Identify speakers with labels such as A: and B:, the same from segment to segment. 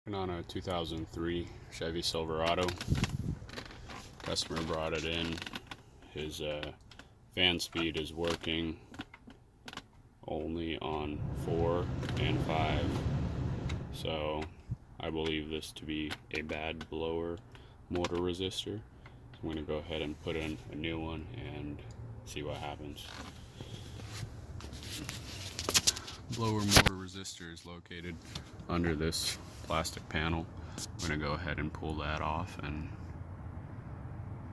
A: Working on a 2003 Chevy Silverado. Customer brought it in. His fan speed is working only on 4 and 5. So I believe this to be a bad blower motor resistor. I'm going to go ahead and put in a new one and see what happens. Blower motor resistor is located under this plastic panel. I'm going to go ahead and pull that off and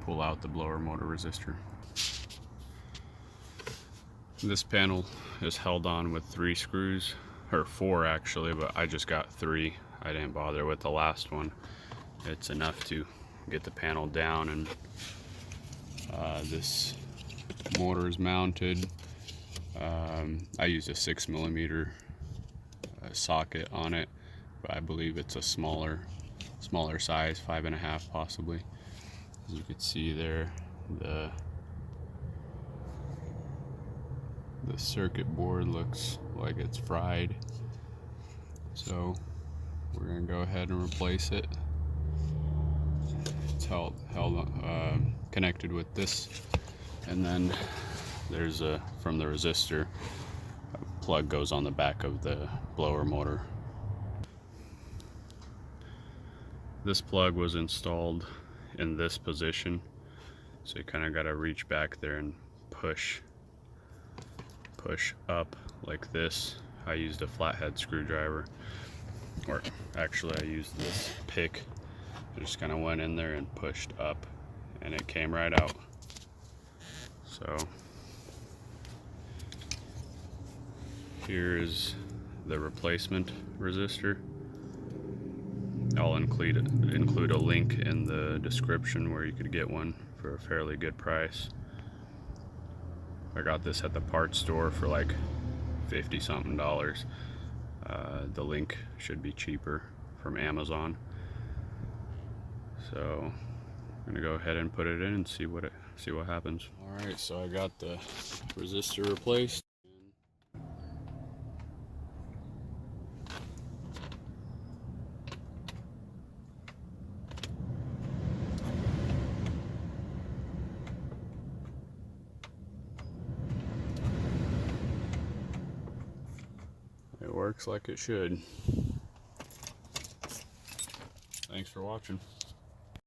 A: pull out the blower motor resistor. This panel is held on with 3 screws, or 4 actually, but I just got 3. I didn't bother with the last one. It's enough to get the panel down, and this motor is mounted. I used a 6mm socket on it, but I believe it's a smaller size, 5.5 possibly. As you can see there, the circuit board looks like it's fried. So we're gonna go ahead and replace it. It's connected with this, and then there's from the resistor, a plug goes on the back of the blower motor. This plug was installed in this position, so you kind of got to reach back there and push up like this. I used a flathead screwdriver, or actually I used this pick. I just kind of went in there and pushed up, and it came right out. So here is the replacement resistor. I'll include a link in the description where you could get one for a fairly good price. I got this at the parts store for like $50 something. The link should be cheaper from Amazon. So I'm gonna go ahead and put it in and see what happens. All right, so I got the resistor replaced. It works like it should. Thanks for watching.